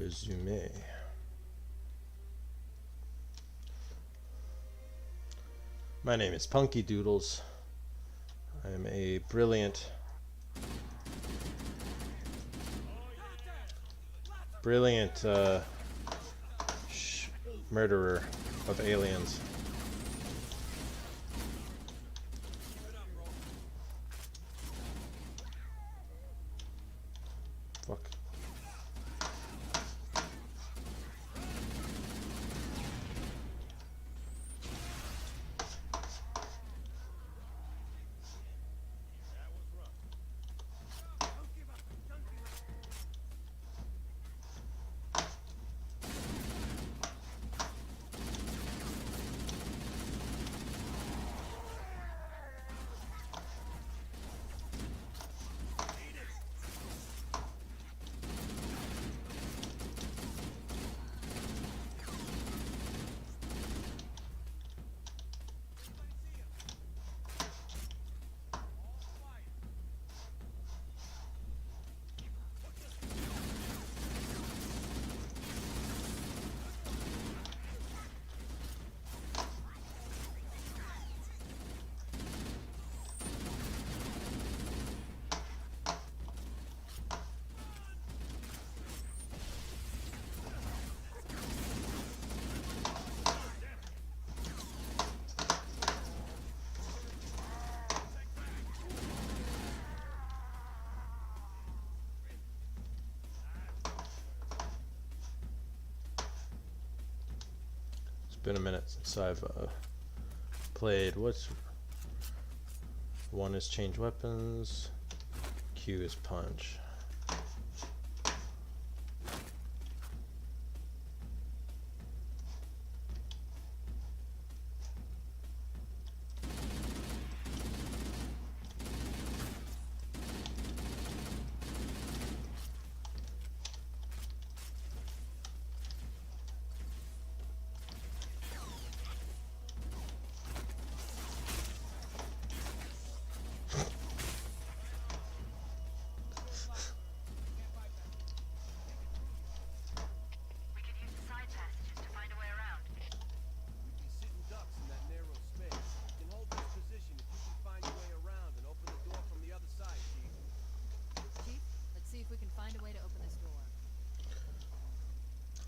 Resume. My name is Punky Doodles. I am a brilliant murderer of aliens. Fuck. It's been a minute since I've played. One is change weapons, Q is punch.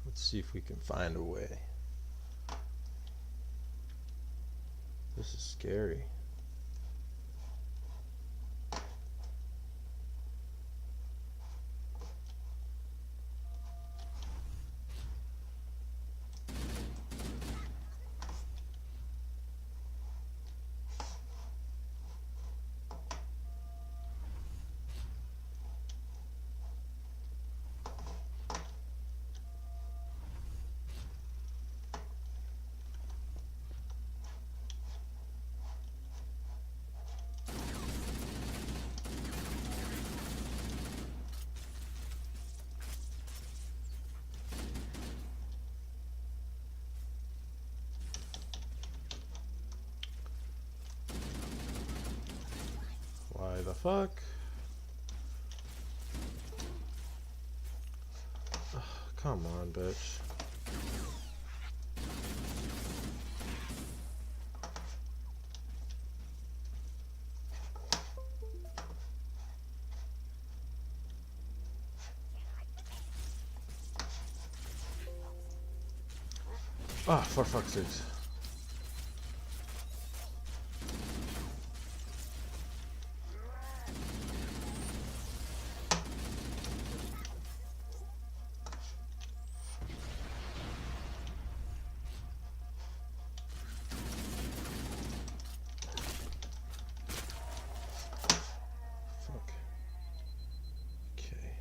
Let's see if we can find a way. This is scary. Why the fuck? Ugh, come on, bitch. Ah, for fuck's sakes. Fuck. Okay.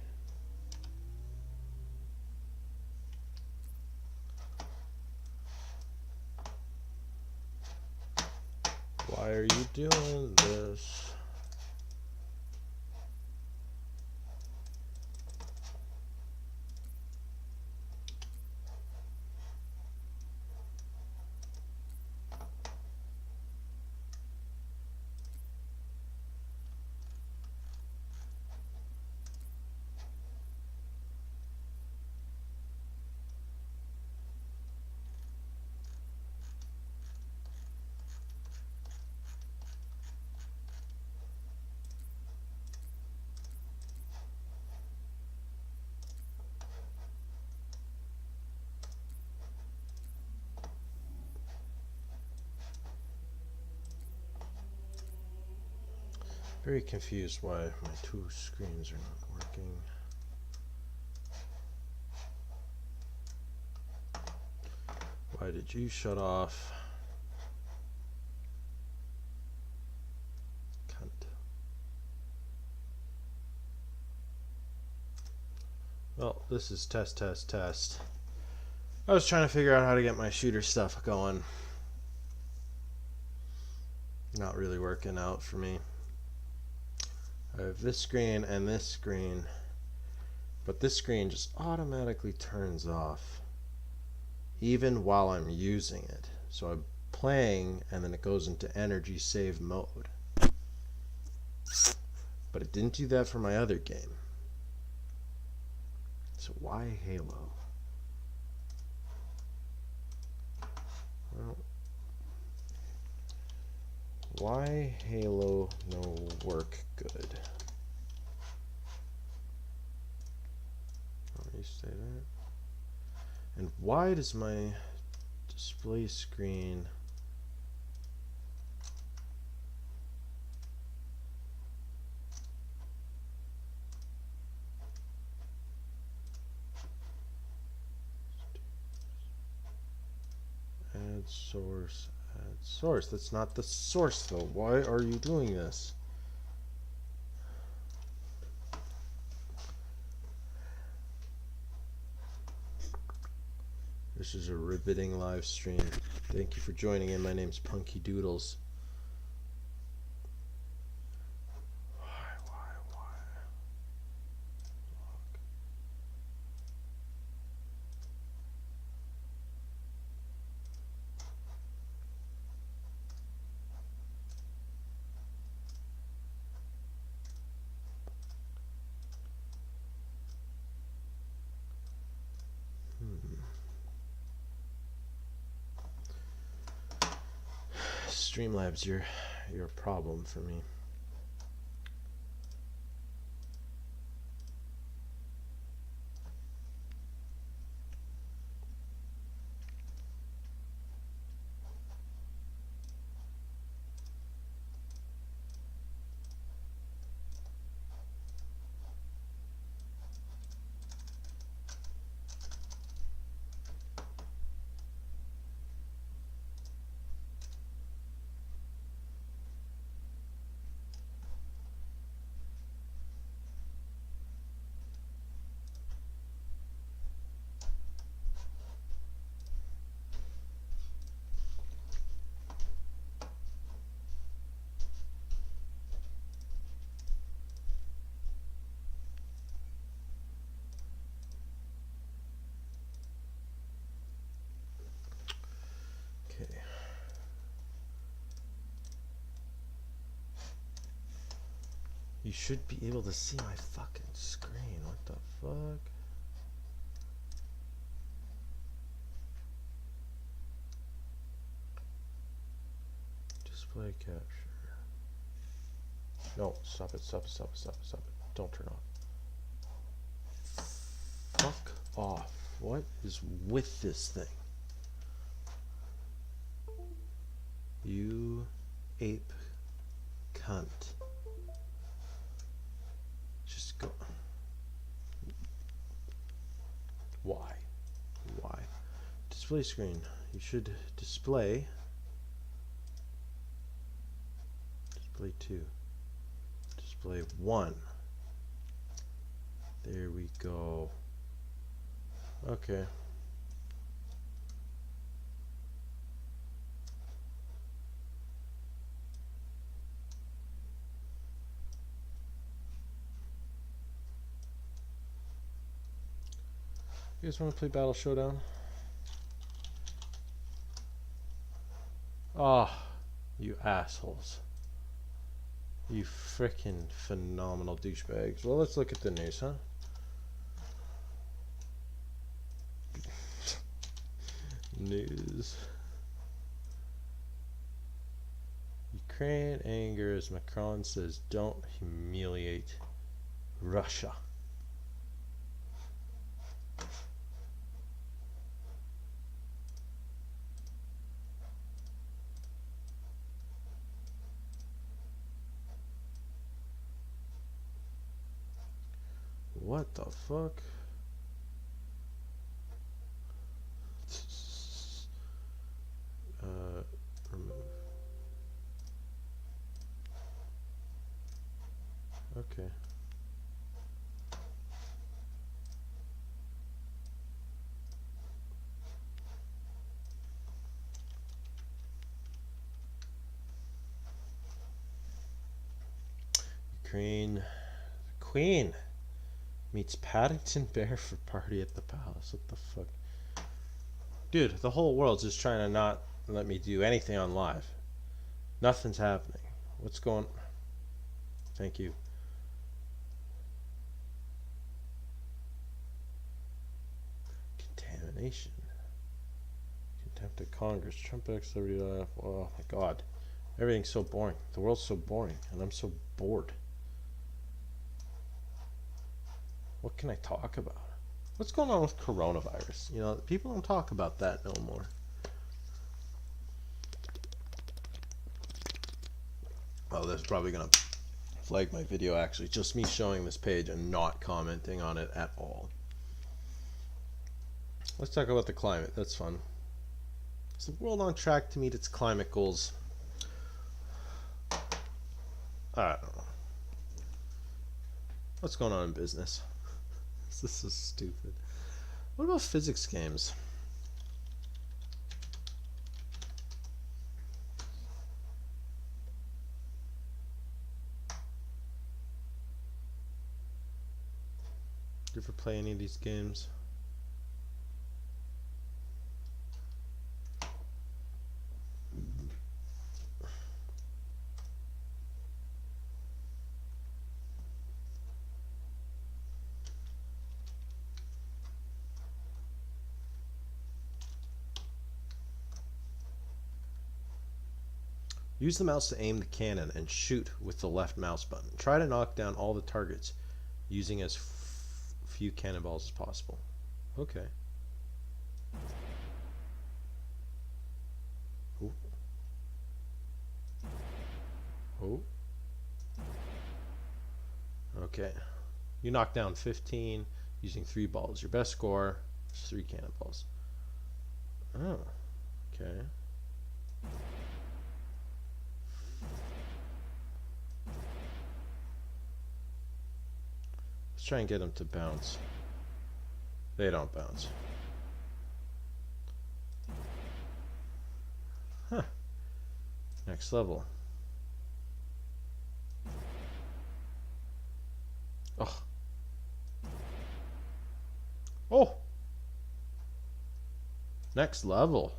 Why are you doing this? Very confused why my two screens are not working. Why did you shut off? Cunt. Well, this is test, test, test. I was trying to figure out how to get my shooter stuff going. Not really working out for me. I have this screen and this screen, but this screen just automatically turns off even while I'm using it. So I'm playing and then it goes into energy save mode. But it didn't do that for my other game. So why Halo? Well, why Halo no work good? You say that. And why does my display screen add source, add source? That's not the source though. Why are you doing this? This is a riveting live stream. Thank you for joining in. My name's Punky Doodles. Why? Streamlabs, you're a problem for me. You should be able to see my fucking screen. What the fuck? Display capture. No, stop it, stop it, stop it, stop it, stop it. Don't turn off. Fuck off. What is with this thing? You ape cunt. Just go. Why? Why? Display screen. You should display. Display 2. Display 1. There we go. Okay. You guys want to play Battle Showdown? Oh, you assholes. You frickin' phenomenal douchebags. Well, let's look at the news, huh? News. Ukraine anger as Macron says don't humiliate Russia. What the fuck? Remove. Okay. Queen meets Paddington Bear for party at the palace. What the fuck? Dude, the whole world's just trying to not let me do anything on live. Nothing's happening. What's going... Thank you. Contamination. Contempt of Congress. Trump X Liberty. Oh my god. Everything's so boring. The world's so boring. And I'm so bored. What can I talk about? What's going on with coronavirus? You know, people don't talk about that no more. Oh, that's probably going to flag my video, actually. Just me showing this page and not commenting on it at all. Let's talk about the climate. That's fun. Is the world on track to meet its climate goals? I don't know. What's going on in business? This is stupid. What about physics games? Do you ever play any of these games? Use the mouse to aim the cannon and shoot with the left mouse button. Try to knock down all the targets using as few cannonballs as possible. Okay. Oh. Oh. Okay. You knock down 15 using 3 balls. Your best score is 3 cannonballs. Oh. Okay. Let's try and get them to bounce. They don't bounce. Huh. Next level. Oh. Oh. Next level.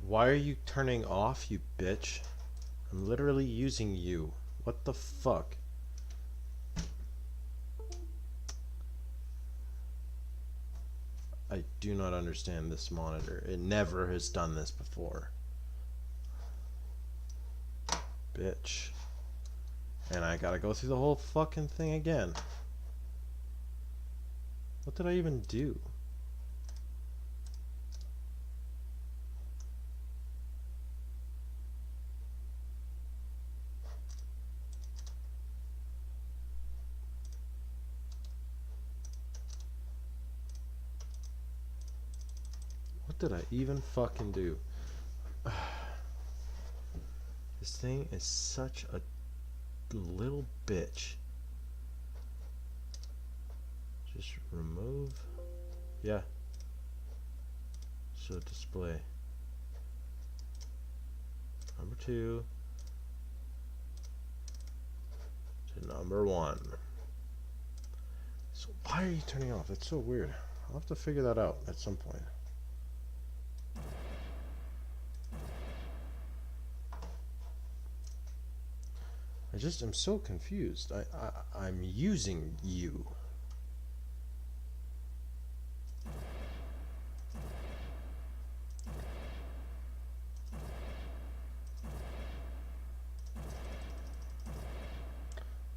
Why are you turning off, you bitch? I'm literally using you. What the fuck? I do not understand this monitor. It never has done this before. Bitch. And I gotta go through the whole fucking thing again. What did I even do? What did I even fucking do? This thing is such a little bitch. Just remove. Yeah. So display. Number 2 to number 1. So why are you turning off? That's so weird. I'll have to figure that out at some point. I'm so confused. I'm using you.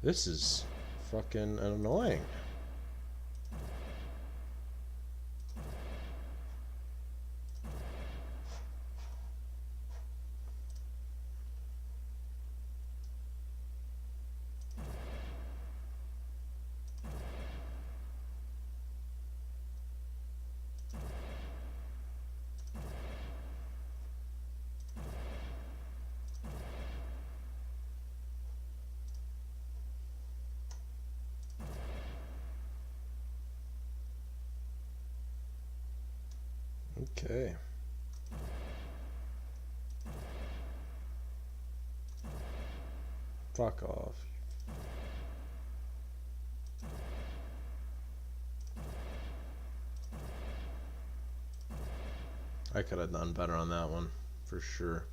This is fucking annoying. Okay. Fuck off. I could have done better on that one, for sure.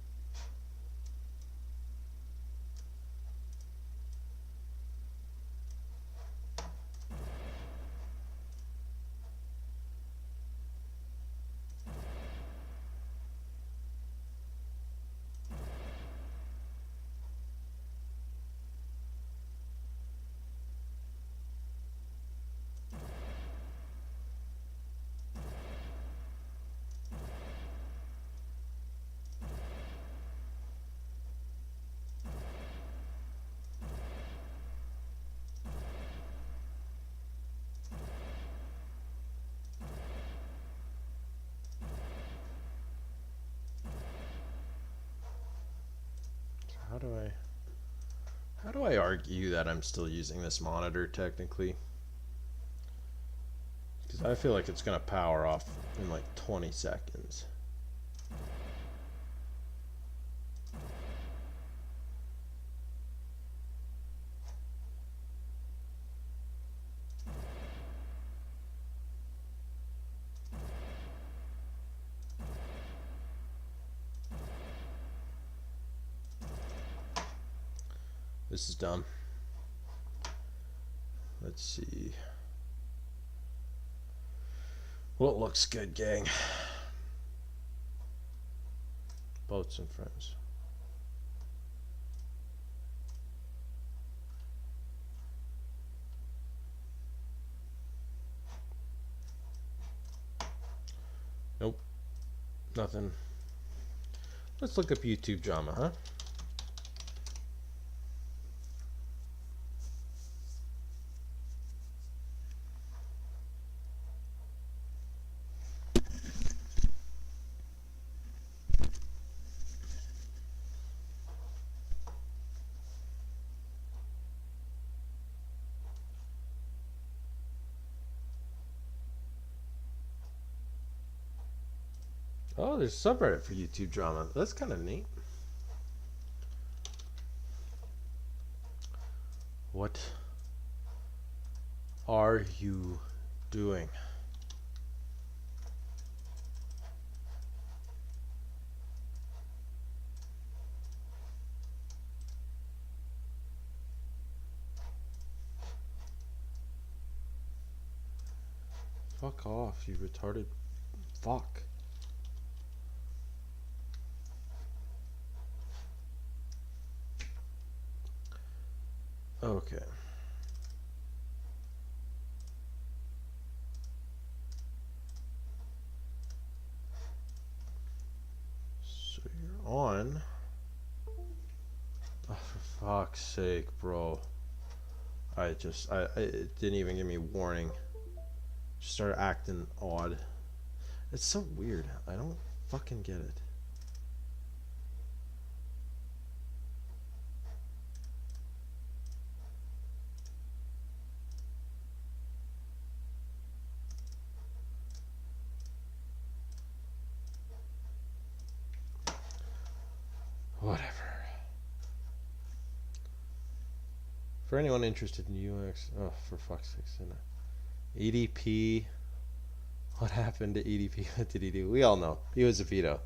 How do I argue that I'm still using this monitor technically? Because I feel like it's gonna power off in like 20 seconds. This is dumb. Let's see. Well, it looks good, gang. Boats and friends. Nope. Nothing. Let's look up YouTube drama, huh? Oh, there's a subreddit for YouTube drama. That's kind of neat. What are you doing? Fuck off, you retarded fuck. Okay. So you're on. Oh, for fuck's sake, bro. I it didn't even give me warning. Just started acting odd. It's so weird. I don't fucking get it. Whatever. For anyone interested in UX, oh, for fuck's sake, EDP. What happened to EDP? What did he do? We all know. He was a veto.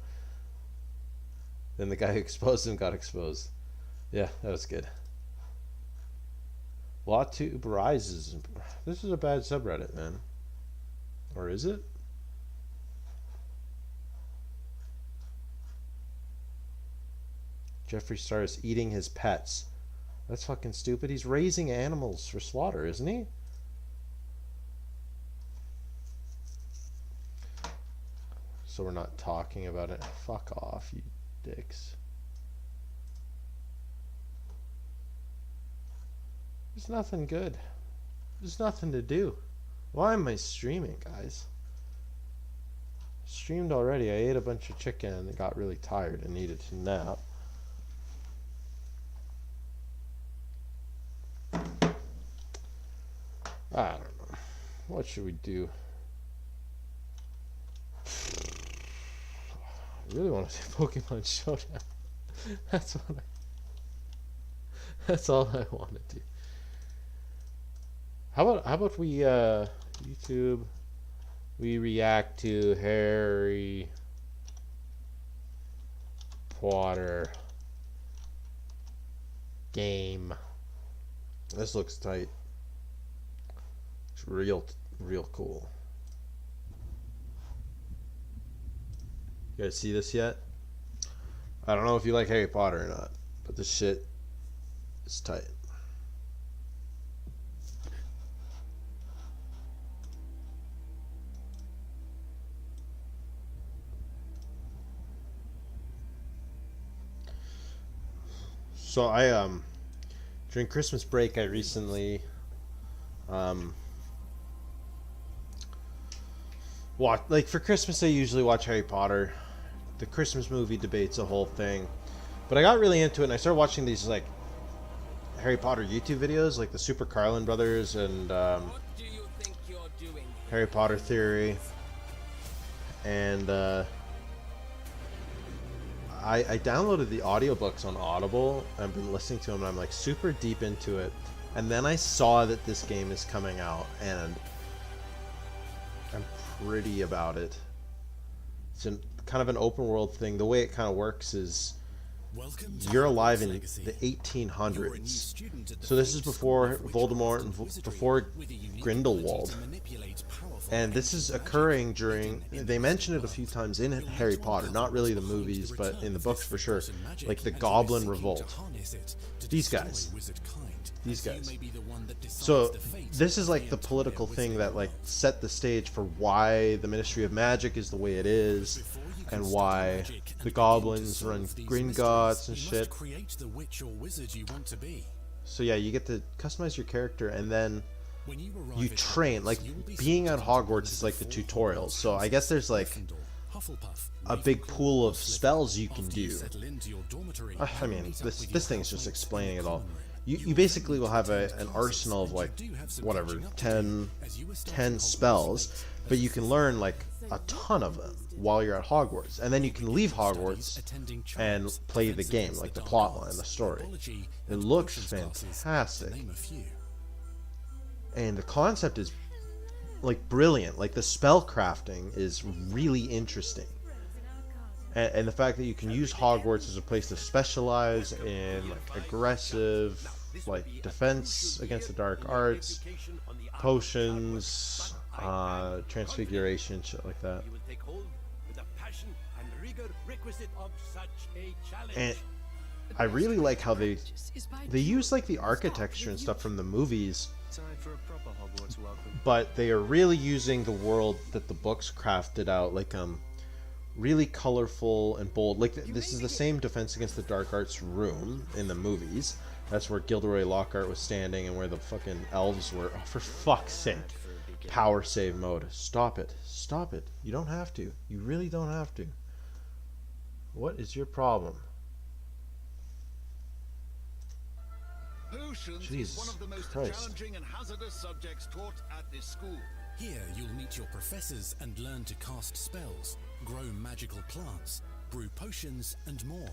Then the guy who exposed him got exposed. Yeah, that was good. LawTube rises. This is a bad subreddit, man. Or is it? Jeffree Star is eating his pets. That's fucking stupid. He's raising animals for slaughter, isn't he? So we're not talking about it. Fuck off, you dicks. There's nothing good. There's nothing to do. Why am I streaming, guys? Streamed already. I ate a bunch of chicken and got really tired and needed to nap. I don't know. What should we do? I really want to do Pokemon Showdown. That's all I want to do. How about we YouTube, we react to Harry Potter game. This looks tight. It's real cool. You guys see this yet? I don't know if you like Harry Potter or not, but this shit is tight. So I during Christmas break I recently like for Christmas I usually watch Harry Potter. The Christmas movie debate's a whole thing. But I got really into it and I started watching these like Harry Potter YouTube videos, like the Super Carlin brothers and Harry Potter Theory. And I downloaded the audiobooks on Audible. I've been listening to them and I'm like super deep into it. And then I saw that this game is coming out and I'm pretty about it. It's kind of an open world thing. The way it kind of works is you're alive in the 1800s. So this is before Voldemort and before Grindelwald. And this is occurring during, they mention it a few times in Harry Potter, not really the movies, but in the books for sure, like the Goblin Revolt. These guys. So this is like the political thing that like set the stage for why the Ministry of Magic is the way it is, and why the goblins run Gringotts and shit. So yeah, you get to customize your character and then you train. Like being at Hogwarts is like the tutorials. So I guess there's like a big pool of spells you can do. I mean, this thing is just explaining it all. You basically will have an arsenal of like whatever 10 spells, but you can learn like a ton of them while you're at Hogwarts, and then you can leave Hogwarts and play the game, like the plotline, the story. It looks fantastic, and the concept is like brilliant. Like the spell crafting is really interesting, and the fact that you can use Hogwarts as a place to specialize in like aggressive, like defense against the dark arts, potions, transfiguration, shit like that. And I really like how they use like the architecture and stuff from the movies, but they are really using the world that the books crafted out, like really colorful and bold. Like this is the same Defense Against the Dark Arts room in the movies. That's where Gilderoy Lockhart was standing and where the fucking elves were. Oh, for fuck's sake. Power save mode. Stop it. Stop it. You don't have to. You really don't have to. What is your problem? Jesus one of the most Christ. challenging and hazardous subjects taught at this school. Here you'll meet your professors and learn to cast spells, grow magical plants, brew potions and more.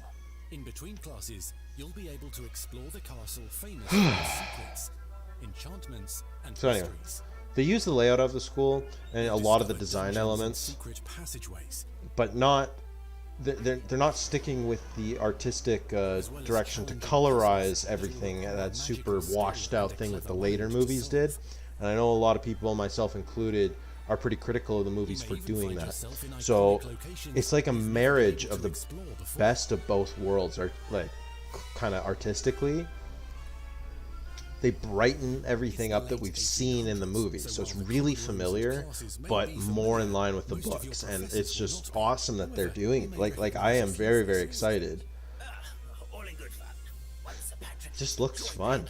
In between classes, you'll be able to explore the castle famous for its secrets, enchantments and So anyway, mysteries. they use the layout of the school and a lot of the Discover design dungeons and elements, secret passageways. but not they're not sticking with the artistic direction to colorize everything, that super washed out thing that the later movies did. And I know a lot of people, myself included, are pretty critical of the movies for doing that. So it's like a marriage of the best of both worlds, or like kind of artistically. They brighten everything up that we've seen in the movies, so it's really familiar, but more in line with the books, and it's just awesome that they're doing it. Like I am very, very excited. It just looks fun.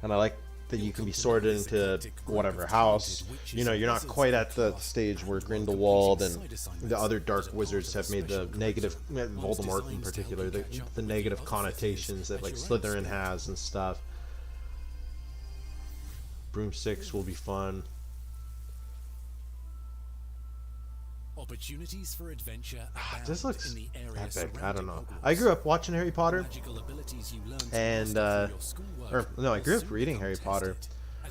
And I like that you can be sorted into whatever house. You know, you're not quite at the stage where Grindelwald and the other dark wizards have made the negative, Voldemort in particular, the negative connotations that like Slytherin has and stuff. Broomsticks will be fun. Opportunities for adventure This looks in the area epic. I don't know. I grew up watching Harry Potter, and I grew up reading Harry Potter.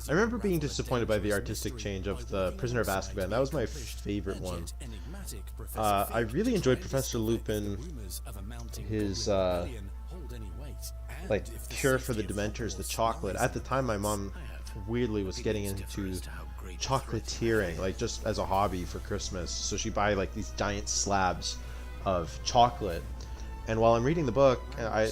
I remember being disappointed by the artistic change of the Prisoner of Azkaban. That was my favorite one. I really enjoyed Professor Lupin, his like cure for the Dementors, the chocolate. At the time, my mom weirdly was getting into chocolatiering, like just as a hobby for Christmas. So she'd buy like these giant slabs of chocolate, and while I'm reading the book, I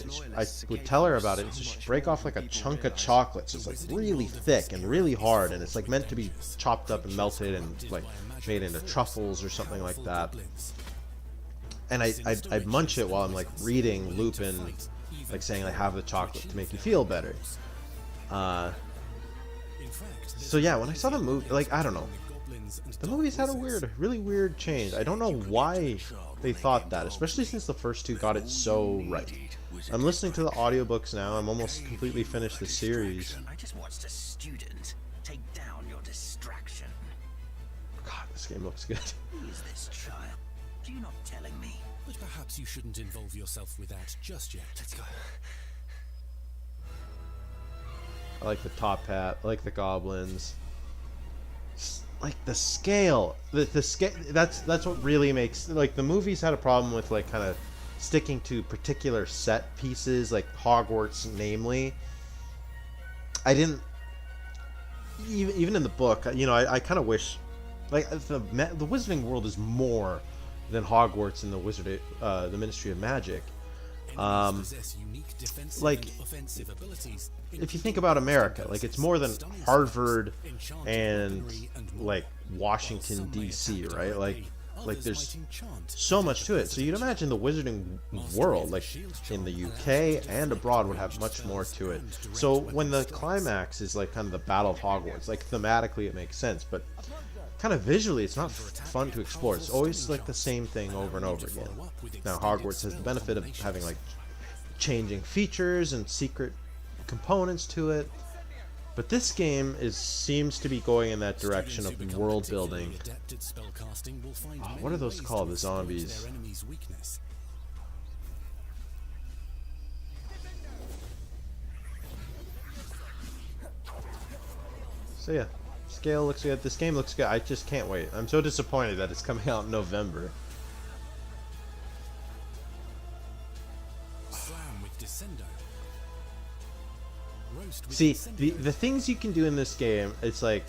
would tell her about it. So she'd break off like a chunk of chocolate, so it's like really thick and really hard, and it's like meant to be chopped up and melted and like made into truffles or something like that. And I'd munch it while I'm like reading Lupin, like saying like have the chocolate to make you feel better. So yeah, when I saw the movie, like, I don't know, the movies had a really weird change. I don't know why they thought that, especially since the first two got it so right. I'm listening to the audiobooks now. I'm almost completely finished the series. I just watched a student take down your distraction. God, this game looks good. Who is this child? Do you not telling me? But perhaps you shouldn't involve yourself with that just yet. Let's go. I like the top hat. I like the goblins. Like the scale, the scale. That's what really makes, like, the movies had a problem with like kind of sticking to particular set pieces, like Hogwarts, namely. I didn't even in the book. You know, I kind of wish, like, the Wizarding World is more than Hogwarts in the Ministry of Magic. Like, if you think about America, like, it's more than Harvard and like Washington D.C., right? Like there's so much to it. So you'd imagine the Wizarding World, like in the UK and abroad, would have much more to it. So when the climax is like kind of the Battle of Hogwarts, like thematically it makes sense, but kind of visually it's not fun to explore. It's always like the same thing over and over again. Now Hogwarts has the benefit of having like changing features and secret components to it, but this game seems to be going in that direction of world building. Oh, what are those called? The zombies. So yeah, scale looks good. This game looks good. I just can't wait. I'm so disappointed that it's coming out in November. See, the things you can do in this game, it's like,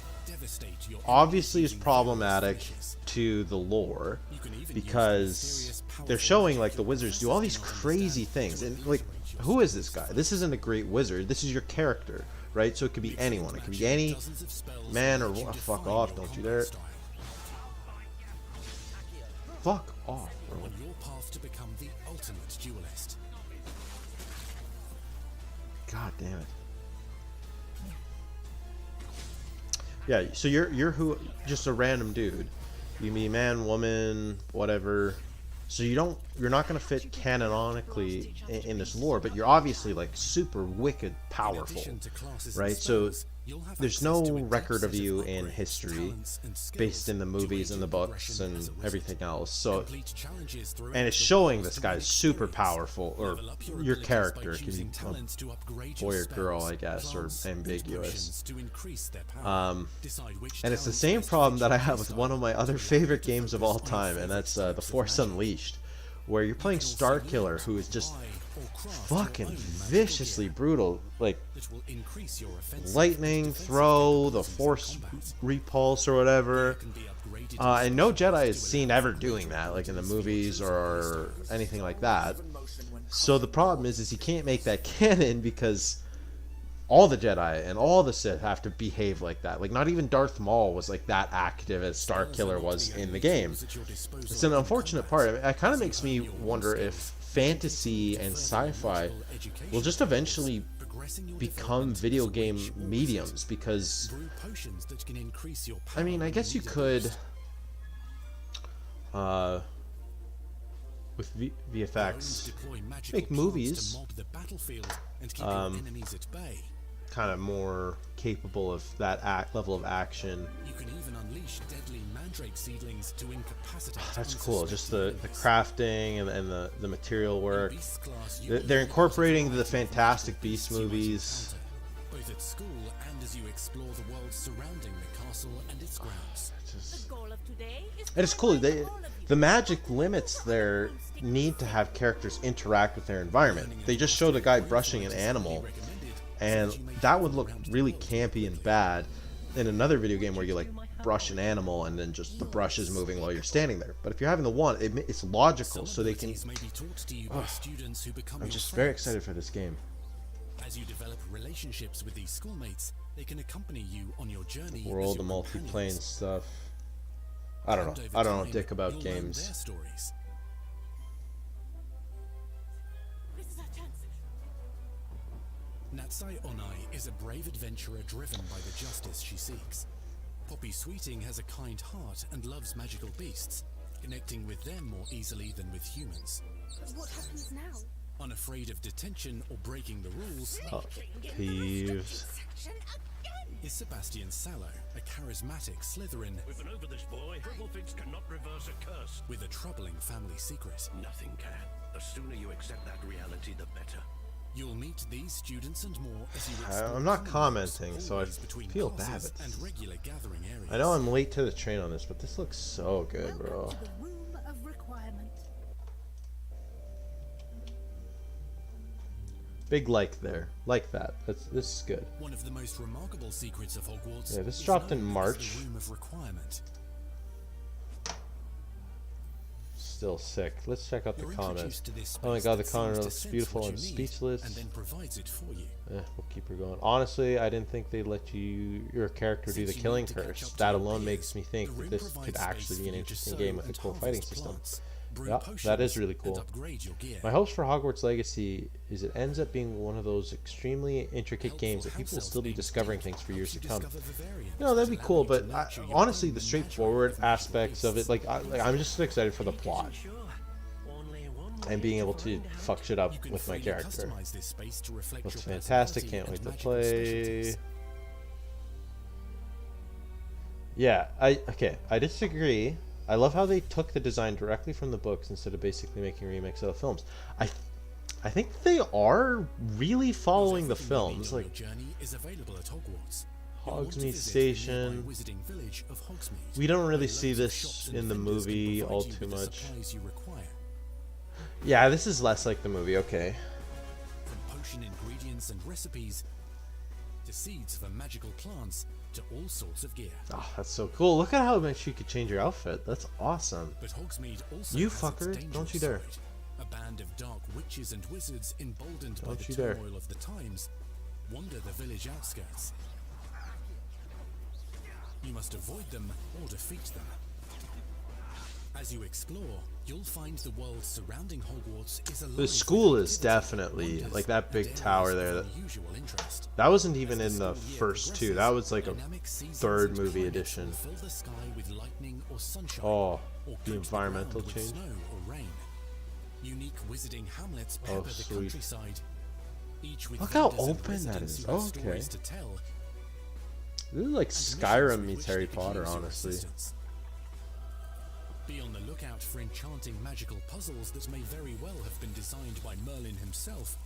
obviously is problematic to the lore, because they're showing like the wizards do all these crazy things, and like, who is this guy? This isn't a great wizard. This is your character, right? So it could be anyone. It could be any man or oh, fuck off! Don't you dare! Fuck off, bro. On your path to become the ultimate duelist. God damn it. Yeah, so you're who? Just a random dude. You can be man, woman, whatever. So you're not gonna fit canonically in this lore, but you're obviously like super wicked powerful, right? So there's no record of you in history based in the movies and the books and everything else. So, and it's showing this guy's super powerful, or your character can be a boy or girl, I guess, or ambiguous. And it's the same problem that I have with one of my other favorite games of all time, and that's The Force Unleashed, where you're playing Starkiller, who is just fucking viciously brutal. Like, lightning throw, the force repulse or whatever. And no Jedi is seen ever doing that, like in the movies or anything like that. So the problem is he can't make that canon because all the Jedi and all the Sith have to behave like that. Like, not even Darth Maul was like that active as Starkiller was in the game. It's an unfortunate part. It kind of makes me wonder if fantasy and sci-fi will just eventually become video game mediums, because I mean, I guess you could with VFX make movies kind of more capable of that level of action. You can even unleash deadly mandrake seedlings to incapacitate. That's cool. Just the crafting and the material work. They're incorporating the Fantastic Beasts movies. Both at school and as you explore the world surrounding the castle and its grounds. And it's cool. The magic limits their need to have characters interact with their environment. They just showed a guy brushing an animal, and that would look really campy and bad in another video game where you like brush an animal and then just the brush is moving while you're standing there. But if you're having the one, it's logical, so they can. I'm just very excited for this game. As you develop relationships with these schoolmates, they can accompany you on your journey. World, the multiplane stuff. I don't know dick about games. Natsai Onai is a brave adventurer driven by the justice she seeks. Poppy Sweeting has a kind heart and loves magical beasts, connecting with them more easily than with humans. What happens now? Unafraid of detention or breaking the rules, Thieves. is Sebastian Sallow, a charismatic Slytherin. We've been over this, boy. Triplefix cannot reverse a curse. With a troubling family secret. Nothing can. The sooner you accept that reality, the better. You'll meet these students and more as you explore I'm not commenting, so I between feel bad. classes and regular gathering areas. I know I'm late to the train on this, but this looks so good, bro. Welcome to the room of requirement. Big like there. Like that. This is good. One of the most remarkable secrets of Hogwarts. Yeah, this is dropped in known as March. the Room of Requirement. Still sick. Let's check out the You're comments. introduced to this Oh my space god, the that comment seems to looks sense beautiful what and you need, speechless. and then provides it for you. We'll keep her going. Honestly, I didn't think they'd let your character do the Since you killing need to catch curse. up to That your alone peers, makes me think the that room this provides could actually space be an for you to interesting sow game with a and cool fighting harvest system. plants, brew Yeah, that is potions, really and cool. upgrade your gear. My hopes for Hogwarts Legacy is it ends up being one of those extremely intricate games that people will still be discovering things for years to come. You know, that'd be cool, but honestly, the straightforward aspects of it, like I'm just excited for the plot and being able to fuck shit up with my character. Looks fantastic, can't wait to play. Yeah, I disagree. I love how they took the design directly from the books instead of basically making remakes of the films. I think they are really following the films, like Hogsmeade Station. We don't really see this in the movie all too much. Yeah, this is less like the movie, okay. From potion ingredients and recipes to seeds for magical plants to all sorts of gear. Oh, that's so cool. Look at how much you could change your outfit. That's awesome. But Hogsmeade also You has fucker, its don't you dangerous dare. side. A band of dark witches and wizards emboldened by Don't the you dare. turmoil of the times wander the village outskirts. You must avoid them or defeat them. As you explore, you'll find the world surrounding Hogwarts is alive The with school is activity, definitely wonders, like that big and tower areas there. of unusual interest. That wasn't even As in the school year first two. That was like a dynamic seasons third and movie climates edition. will fill the sky with lightning or sunshine, Oh, or the coat environmental ground with change. snow or rain. Unique wizarding hamlets Oh, pepper the sweet. countryside. Each with Look how vendors and open that residents is. who have Oh, okay. stories to tell. This is like and missions Skyrim with meets which Harry they can Potter, use your honestly. assistance. Be on the lookout for enchanting magical puzzles that may very well have been designed by Merlin himself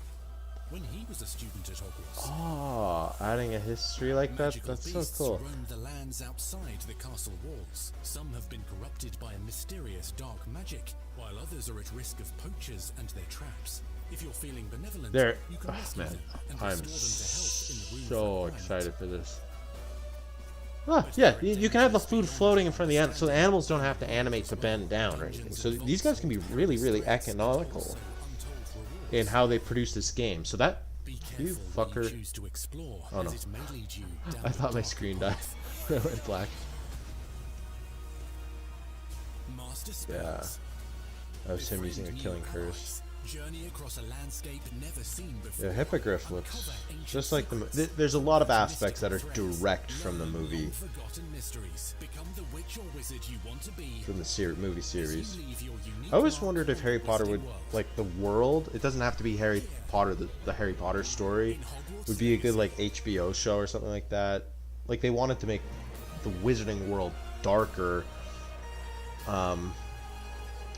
when he was a student at Hogwarts. Oh, adding a history like that? Magical That's so beasts cool. roam the lands outside the castle walls. Some have been corrupted by a mysterious dark magic, while others are at risk of poachers and their traps. If you're feeling benevolent, There, you can rescue man, them and I'm restore them to health in the room so for requirement. excited for this. Ah, yeah, you can have the food floating in front of the animals, so the animals don't have to animate to bend down or anything. So these guys can be really, really economical in how they produce this game. So that, Be you careful where you fucker. choose to explore, Oh, no. as it may lead you down I the thought my dark screen died. It went black. Master Yeah. spells. That was him using a Befriend new killing curse. allies. Journey across a landscape never seen before. Yeah, Hippogriff looks just like the. There's a lot of aspects that are direct from the movie, Forgotten mysteries. Become the witch or wizard you want to be. from the movie series. You leave your unique I always mark wondered if on Harry the Potter would, Wizarding world. like, the world. It doesn't have to be Harry Potter, the Harry Potter story. Would be a good, like, HBO show or something like that. Like, they wanted to make the Wizarding world darker,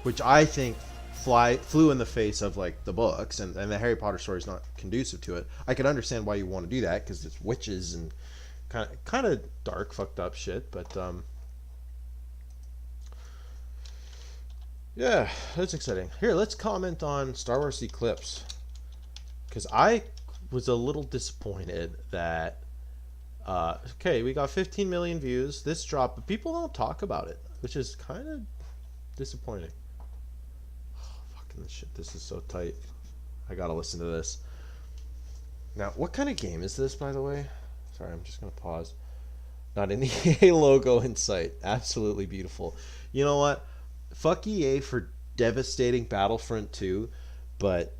which I think flew in the face of, like, the books, and the Harry Potter story is not conducive to it. I could understand why you want to do that, because it's witches and kind of dark, fucked up shit, but yeah, that's exciting. Here, let's comment on Star Wars Eclipse, because I was a little disappointed that okay, we got 15 million views. This dropped, but people don't talk about it, which is kind of disappointing. Fucking shit, this is so tight. I gotta listen to this. Now, what kind of game is this, by the way? Sorry, I'm just gonna pause. Not an EA logo in sight. Absolutely beautiful. You know what? Fuck EA for devastating Battlefront 2, but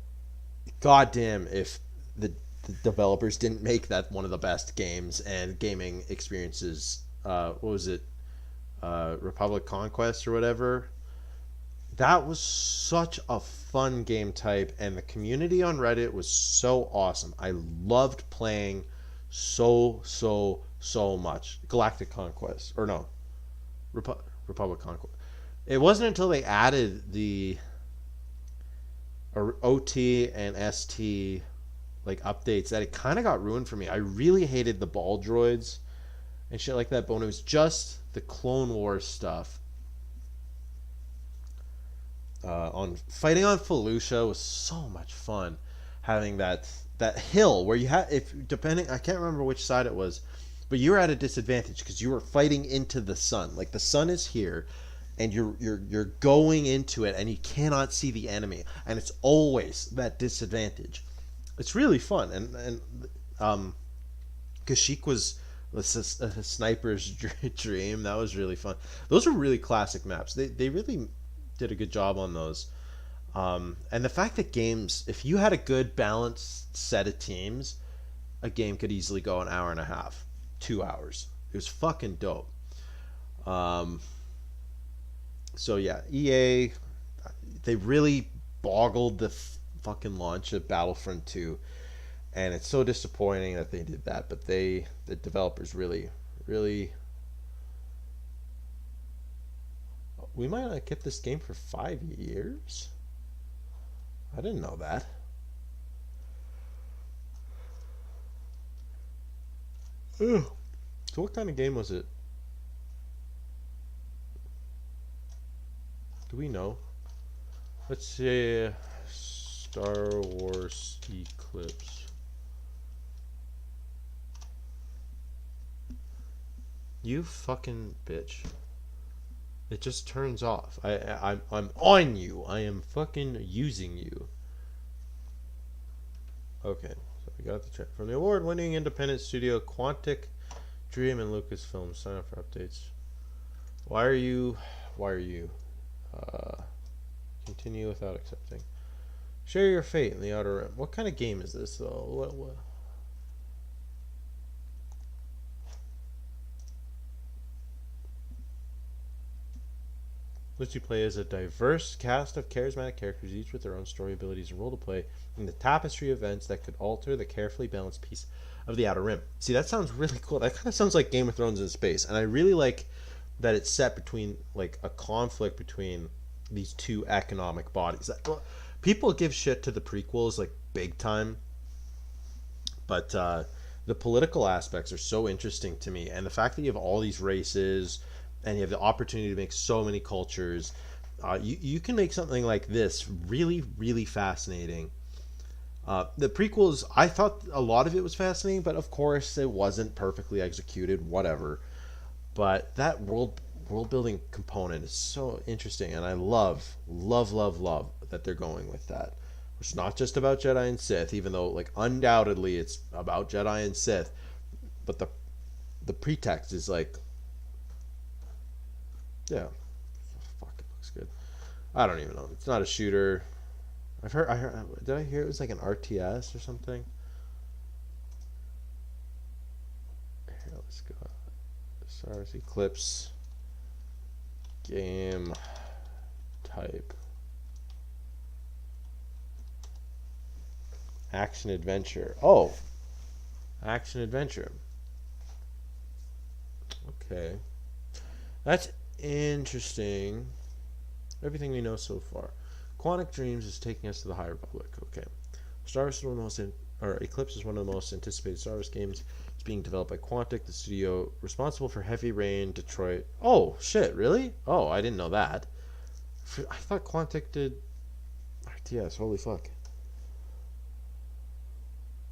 goddamn if the developers didn't make that one of the best games and gaming experiences. What was it? Republic Conquest or whatever. That was such a fun game type, and the community on Reddit was so awesome. I loved playing so much. Galactic Conquest, or no, Republic Conquest. It wasn't until they added the OT and ST like updates that it kind of got ruined for me. I really hated the ball droids and shit like that, but when it was just the Clone Wars stuff, on fighting on Felucia was so much fun. Having that hill where you had, if depending, I can't remember which side it was, but you were at a disadvantage because you were fighting into the sun. Like the sun is here, and you're going into it, and you cannot see the enemy, and it's always that disadvantage. It's really fun, and Kashyyyk was a sniper's dream. That was really fun. Those are really classic maps. They really did a good job on those. And the fact that games, if you had a good balanced set of teams, a game could easily go an hour and a half, 2 hours. It was fucking dope. So yeah, EA, they really boggled the fucking launch of Battlefront 2, and it's so disappointing that they did that. But the developers really, we might not get this game for 5 years. I didn't know that. Ugh. So what kind of game was it? Do we know? Let's see. Star Wars Eclipse. You fucking bitch. It just turns off. I'm on you. I am fucking using you. Okay, so we got the check from the award-winning independent studio Quantic Dream and Lucasfilm. Sign up for updates. Why are you? Continue without accepting. Share your fate in the Outer Rim. What kind of game is this, though? What? Lets you play as a diverse cast of charismatic characters, each with their own story, abilities, and role to play in the tapestry of events that could alter the carefully balanced piece of the Outer Rim. See, that sounds really cool. That kind of sounds like Game of Thrones in space, and I really like that it's set between like a conflict between these two economic bodies. People give shit to the prequels like big time, but the political aspects are so interesting to me, and the fact that you have all these races and you have the opportunity to make so many cultures, you can make something like this really, really fascinating. The prequels, I thought a lot of it was fascinating, but of course it wasn't perfectly executed, whatever. But that world building component is so interesting, and I love that they're going with that. It's not just about Jedi and Sith, even though like undoubtedly it's about Jedi and Sith, but the pretext is like, yeah, fuck, it looks good. I don't even know. It's not a shooter. Did I hear it was like an RTS or something? Here, let's go. Star Wars Eclipse game type. Action adventure. Oh, action adventure. Okay, that's interesting. Everything we know so far. Quantic Dreams is taking us to the High Republic. Okay, Star Wars is one of the or Eclipse is one of the most anticipated Star Wars games. It's being developed by Quantic, the studio responsible for Heavy Rain, Detroit. Oh shit, really? Oh, I didn't know that. I thought Quantic did RTS. Holy fuck.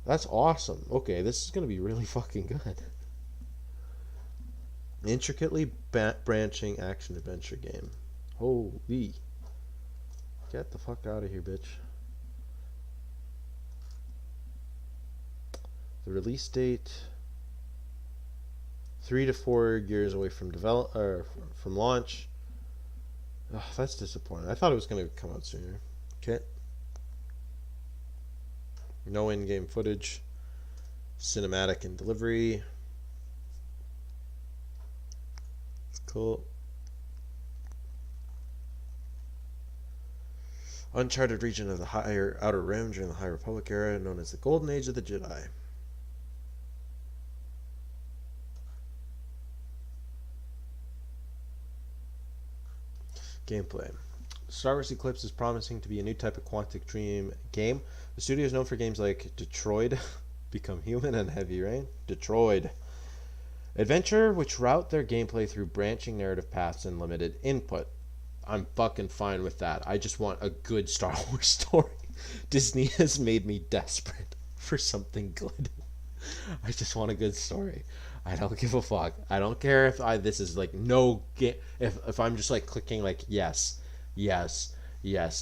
That's awesome. Okay, this is gonna be really fucking good. Intricately branching action adventure game. Holy. Get the fuck out of here, bitch. The release date 3 to 4 years away from from launch. Ugh, that's disappointing. I thought it was going to come out sooner. Okay. No in-game footage. Cinematic and delivery. Cool. Uncharted region of the Outer Rim during the High Republic era, known as the Golden Age of the Jedi. Gameplay. Star Wars Eclipse is promising to be a new type of Quantic Dream game. The studio is known for games like Detroit, Become Human, and Heavy Rain. Detroit. Adventure, which route their gameplay through branching narrative paths and limited input. I'm fucking fine with that. I just want a good Star Wars story. Disney has made me desperate for something good. I just want a good story. I don't give a fuck. I don't care if this is like no game. If I'm just like clicking like yes to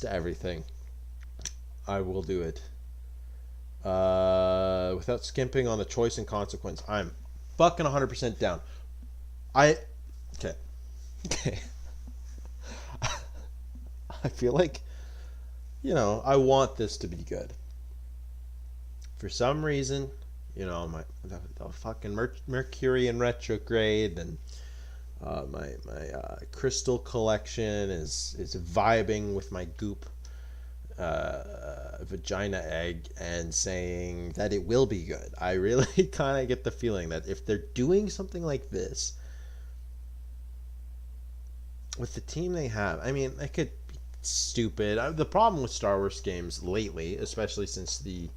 everything, I will do it. Without skimping on the choice and consequence. I'm fucking 100% down. Okay. I feel like, I want this to be good. For some reason, the fucking Mercury in retrograde, and my crystal collection is vibing with my goop vagina egg and saying that it will be good. I really kind of get the feeling that if they're doing something like this with the team they have, I mean, it could be stupid. The problem with Star Wars games lately, especially since the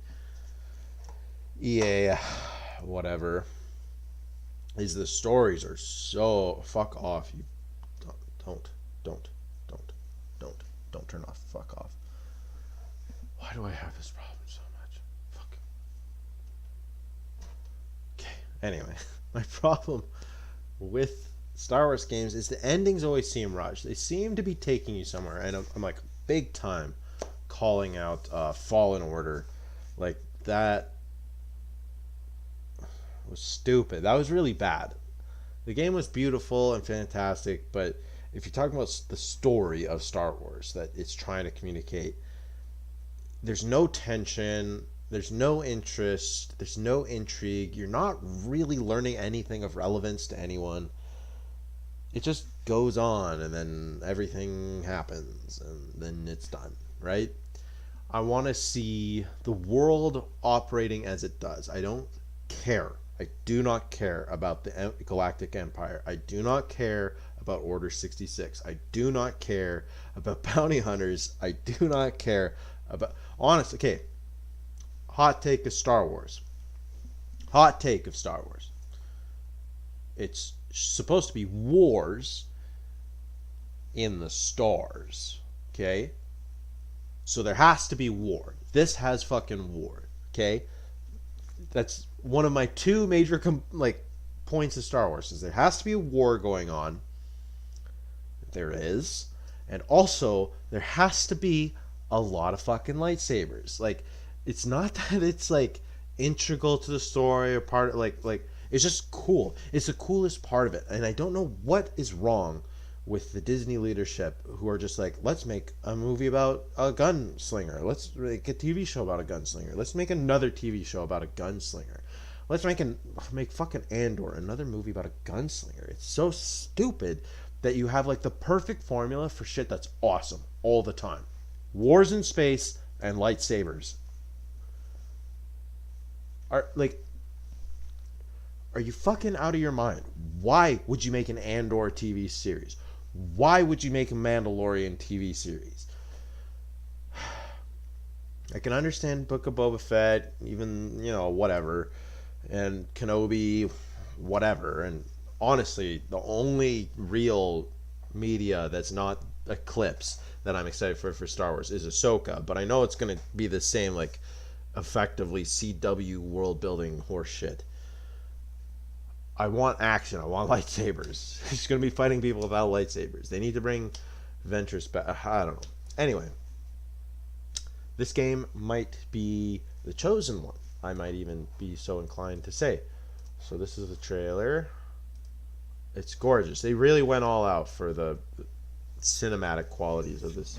EA whatever, is the stories are so fuck off. You don't turn off. Fuck off. Why do I have this problem so much? Fuck. Okay. Anyway, my problem with Star Wars games is the endings always seem rushed. They seem to be taking you somewhere, and I'm like big time calling out Fallen Order. Like that was stupid. That was really bad. The game was beautiful and fantastic, but if you're talking about the story of Star Wars that it's trying to communicate, there's no tension, there's no interest, there's no intrigue. You're not really learning anything of relevance to anyone. It just goes on, and then everything happens, and then it's done, right? I want to see the world operating as it does. I don't care. I do not care about the Galactic Empire. I do not care about Order 66. I do not care about bounty hunters. I do not care about... Honest, okay. Hot take of Star Wars. Hot take of Star Wars. It's supposed to be wars in the stars. Okay? So there has to be war. This has fucking war. Okay? That's one of my two major points of Star Wars, is there has to be a war going on. There is. And also there has to be a lot of fucking lightsabers. Like, it's not that it's like integral to the story or part of like it's just cool. It's the coolest part of it. And I don't know what is wrong with the Disney leadership, who are just like, let's make a movie about a gunslinger. Let's make a TV show about a gunslinger. Let's make another TV show about a gunslinger. Let's make fucking Andor, another movie about a gunslinger. It's so stupid that you have like the perfect formula for shit that's awesome all the time. Wars in space and lightsabers. Are you fucking out of your mind? Why would you make an Andor TV series? Why would you make a Mandalorian TV series? I can understand Book of Boba Fett, even, whatever, and Kenobi, whatever. And honestly, the only real media that's not Eclipse that I'm excited for Star Wars is Ahsoka. But I know it's going to be the same, like, effectively CW world building horseshit. I want action. I want lightsabers. He's going to be fighting people without lightsabers. They need to bring Ventress back. I don't know. Anyway, this game might be the chosen one. I might even be so inclined to say. So this is the trailer. It's gorgeous. They really went all out for the cinematic qualities of this.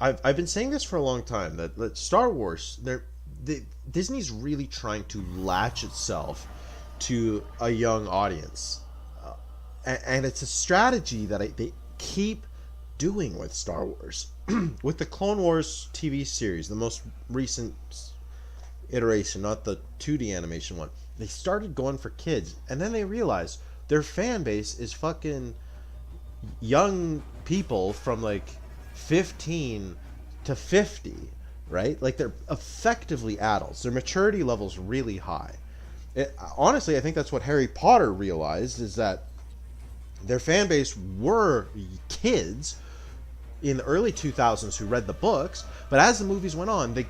I've been saying this for a long time, that Star Wars, Disney's really trying to latch itself to a young audience, and it's a strategy that they keep doing with Star Wars. With the Clone Wars TV series, the most recent iteration, not the 2D animation one, they started going for kids, and then they realized their fan base is fucking young people from like 15 to 50, right? Like, they're effectively adults. Their maturity level's really high. Honestly, I think that's what Harry Potter realized, is that their fan base were kids in the early 2000s who read the books, but as the movies went on, the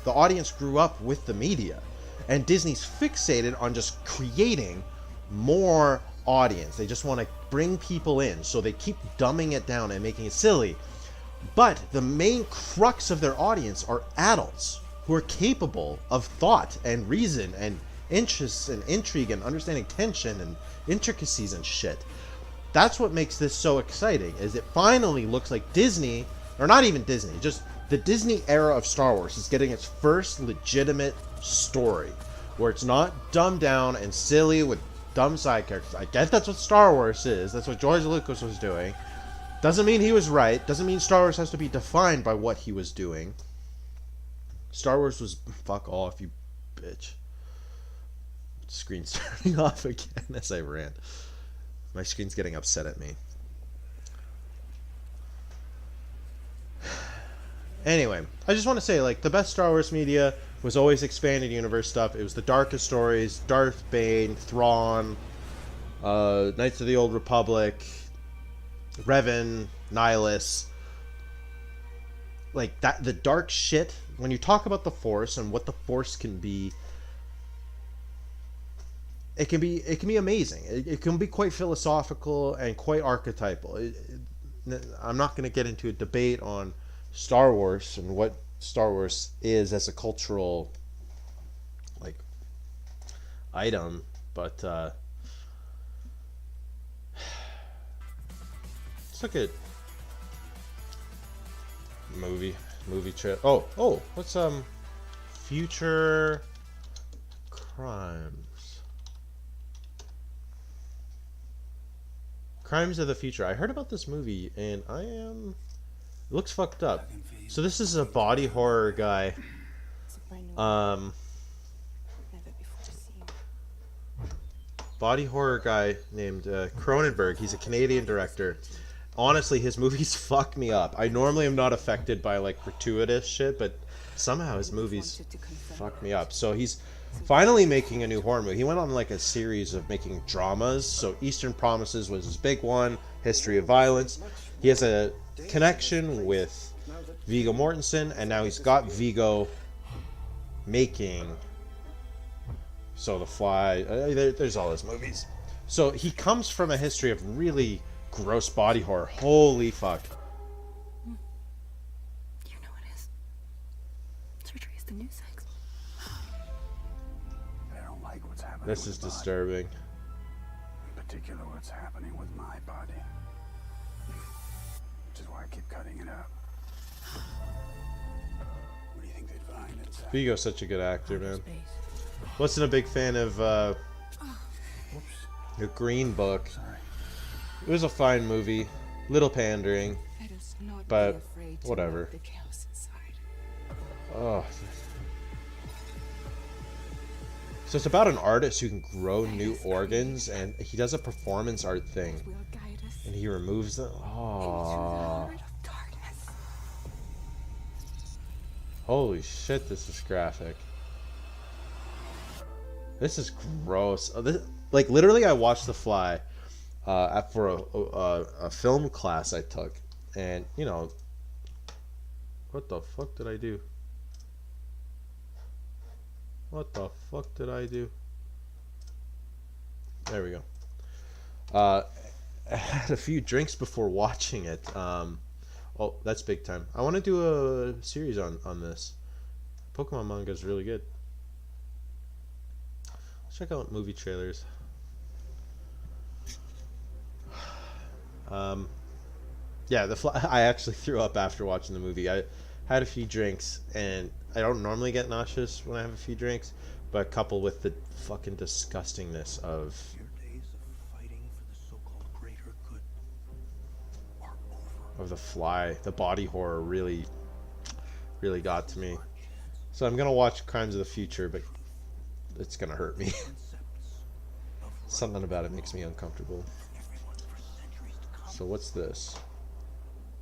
audience grew up with the media, and Disney's fixated on just creating more audience. They just want to bring people in, so they keep dumbing it down and making it silly. But the main crux of their audience are adults who are capable of thought and reason and interests and intrigue and understanding tension and intricacies and shit. That's what makes this so exciting, is it finally looks like Disney, or not even Disney, just the Disney era of Star Wars is getting its first legitimate story, where it's not dumbed down and silly with dumb side characters. I guess that's what Star Wars is. That's what George Lucas was doing. Doesn't mean he was right. Doesn't mean Star Wars has to be defined by what he was doing. Star Wars was... Fuck off, you bitch. Screen's turning off again as I rant. My screen's getting upset at me. Anyway, I just want to say, like, the best Star Wars media was always expanded universe stuff. It was the darkest stories, Darth Bane, Thrawn, Knights of the Old Republic, Revan, Nihilus. Like, that, the dark shit, when you talk about the Force and what the Force can be, it can be amazing. It can be quite philosophical and quite archetypal. I'm not going to get into a debate on Star Wars and what Star Wars is as a cultural, like, item, but let's look at movie trailer. Oh, what's future crimes? Crimes of the Future. I heard about this movie, and it looks fucked up. So this is a body horror guy. Body horror guy named Cronenberg. He's a Canadian director. Honestly, his movies fuck me up. I normally am not affected by like gratuitous shit, but somehow his movies fuck me up. So he's finally making a new horror movie. He went on like a series of making dramas. So Eastern Promises was his big one. History of Violence. He has a connection with Viggo Mortensen, and now he's got Viggo making So The Fly. There's all his movies. So he comes from a history of really gross body horror. Holy fuck. You know it is. Surgery is the new sex. I don't like what's happening. This is disturbing. In particular, what's happening with my body. Which is why I keep cutting it up. What do you think they'd find inside? Viggo's such a good actor, man. Wasn't a big fan of the Green Book. It was a fine movie, little pandering, but whatever. Oh. So it's about an artist who can grow new organs, and he does a performance art thing, and he removes them. Oh. Holy shit, this is graphic. This is gross. Like, literally, I watched The Fly for a film class I took. And, you know, what the fuck did I do? What the fuck did I do? There we go. I had a few drinks before watching it. Oh, that's big time. I want to do a series on this. Pokemon manga is really good. Let's check out movie trailers. Yeah, I actually threw up after watching the movie. I had a few drinks, and I don't normally get nauseous when I have a few drinks, but coupled with the fucking disgustingness of Your days of fighting for the so-called greater good are over. The Fly, the body horror really got to me. So I'm gonna watch Crimes of the Future, but it's gonna hurt me. Something about it makes me uncomfortable. So what's this?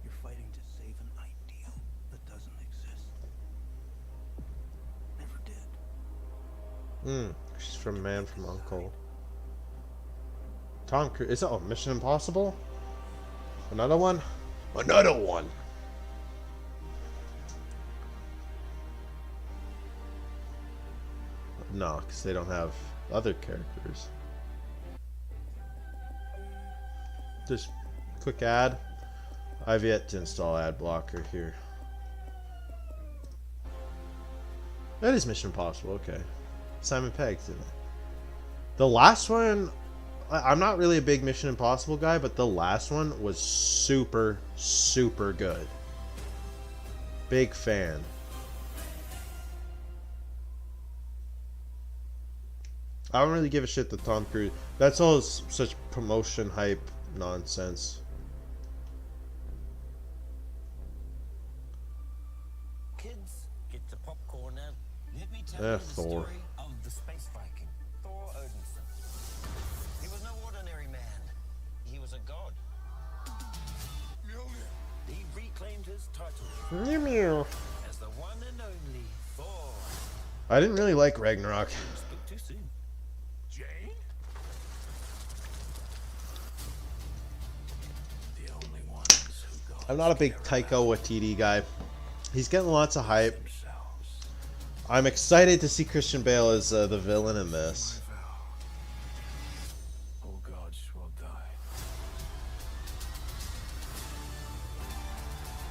You're fighting to save an ideal that doesn't exist. Never did. She's from Man from U.N.C.L.E. Tom Cruise. Is that Mission Impossible? Another one? Another one! No, because they don't have other characters. Just quick ad. I've yet to install ad blocker here. That is Mission Impossible, okay. Simon Pegg's in it. The last one, I'm not really a big Mission Impossible guy, but the last one was super, super good. Big fan. I don't really give a shit that Tom Cruise. That's all such promotion hype nonsense. Kids, get the popcorn now. Let me tell you the Thor. story of the space Viking, Thor Odinson. He was no ordinary man. He was a god. He reclaimed his title Mew mew. as the one and only Thor. I didn't really like Ragnarok. Spoke too soon. Jane? The only ones who go I'm not a big Taika Waititi guy. He's getting lots of hype. themselves. I'm excited to see Christian Bale as the villain in this. All gods will die.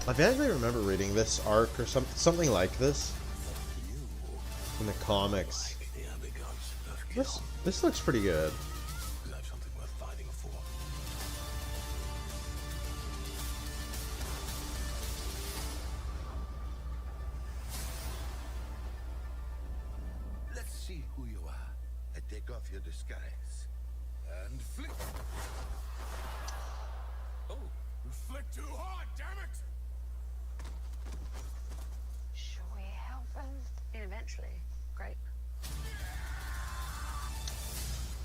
I vaguely remember reading this arc or something like this in the comics. The other gods have killed. This looks pretty good. Because I have something worth fighting for. Let's see who you are. I take off your disguise. And flip.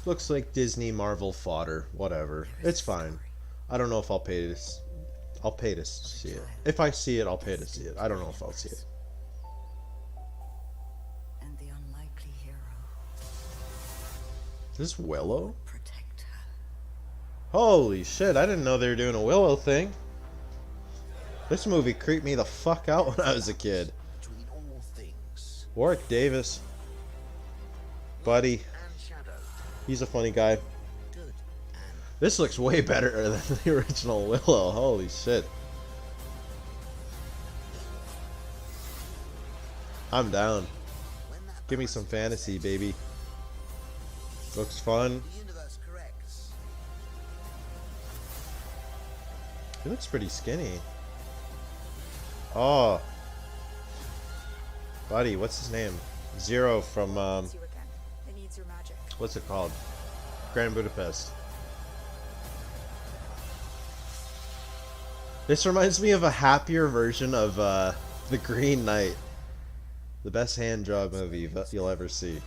Looks like Disney Marvel fodder. Whatever. It's fine. I don't know if I'll pay this. I'll pay to see it. If I see it, I'll pay to see it. I don't know if I'll see it. And the unlikely hero Is this Willow? protect her. Holy shit, I didn't know they were doing a Willow thing. This movie creeped me the fuck out when I was a kid. Between all things. Warwick Davis. Buddy. And shadow. He's a funny guy. Good. And This looks way better than the original Willow. Holy shit. I'm down. when that Give me some fantasy, baby. Looks fun. the universe corrects. He looks pretty skinny. Oh. Buddy, what's his name? Zero from, You again. It needs your magic. what's it called? Grand Budapest. This reminds me of a happier version of The Green Knight. The best hand job movie you'll ever see.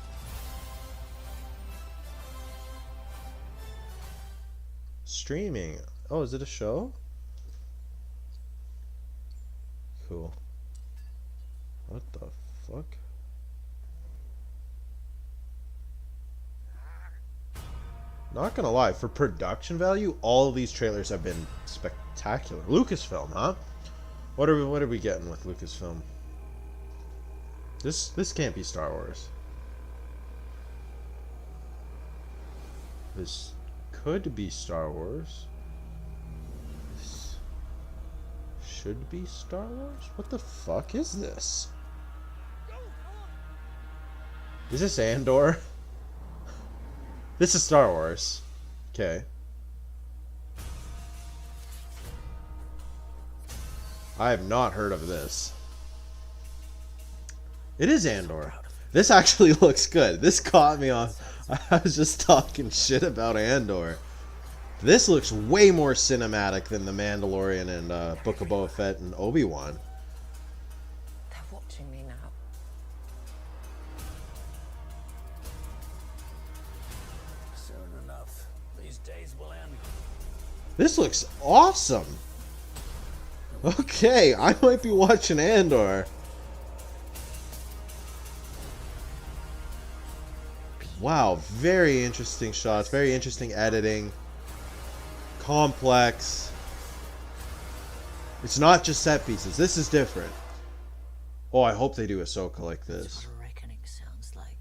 Streaming. Oh, is it a show? Cool. What the fuck? Not gonna lie, for production value, all of these trailers have been spectacular. Lucasfilm, huh? What are we getting with Lucasfilm? This can't be Star Wars. This could be Star Wars. This should be Star Wars? What the fuck is this? Is this Andor? This is Star Wars. Okay. I have not heard of this. It is Andor. This actually looks good. This caught me off. I was just talking shit about Andor. This looks way more cinematic than The Mandalorian and Book of Boba Fett and Obi-Wan. They're watching me now. Soon enough. These days will end. This looks awesome. Okay, I might be watching Andor. Wow, very interesting shots, very interesting editing. Complex. It's not just set pieces. This is different. Oh, I hope they do Ahsoka like this. What a reckoning sounds like.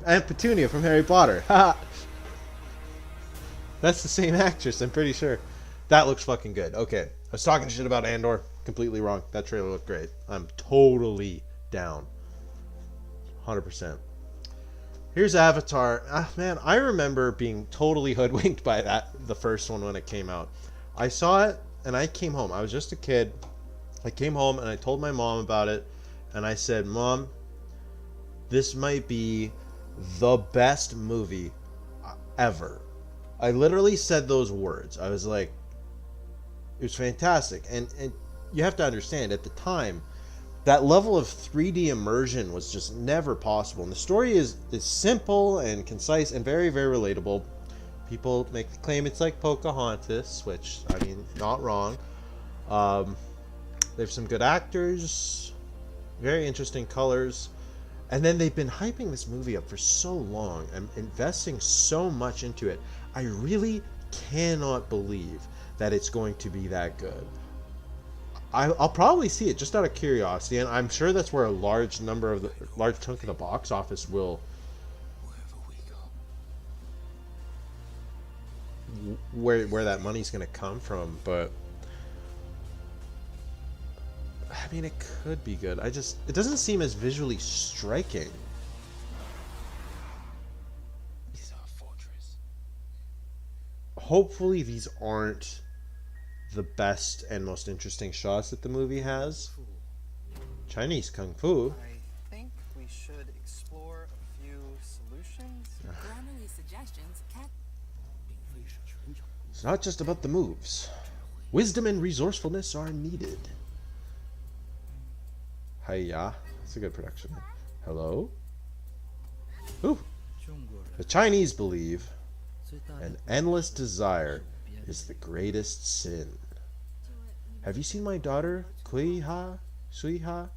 And Petunia from Harry Potter. Haha. That's the same actress, I'm pretty sure. That looks fucking good. Okay, I was talking shit about Andor. Completely wrong. That trailer looked great. I'm totally down. 100%. Here's Avatar. Man, I remember being totally hoodwinked by the first one when it came out. I saw it and I came home. I was just a kid. I came home and I told my mom about it. And I said, Mom, this might be the best movie ever. I literally said those words. I was like, it was fantastic. And you have to understand, at the time, that level of 3D immersion was just never possible. And the story is simple and concise and very, very relatable. People make the claim it's like Pocahontas, which, I mean, not wrong. There's some good actors, very interesting colors. And then they've been hyping this movie up for so long and investing so much into it. I really cannot believe that it's going to be that good. I'll probably see it just out of curiosity, and I'm sure that's where a large chunk of the box office will. Where that money's going to come from, but I mean, it could be good. It doesn't seem as visually striking. This is our fortress. Hopefully these aren't the best and most interesting shots that the movie has. Chinese Kung Fu. I think we should explore a few solutions. Grammarly suggestions can't. It's not just about the moves. Wisdom and resourcefulness are needed. Hiya. That's a good production. Hello? Ooh. The Chinese believe An endless desire is the greatest sin. Have you seen my daughter, Kuiha? Suiha?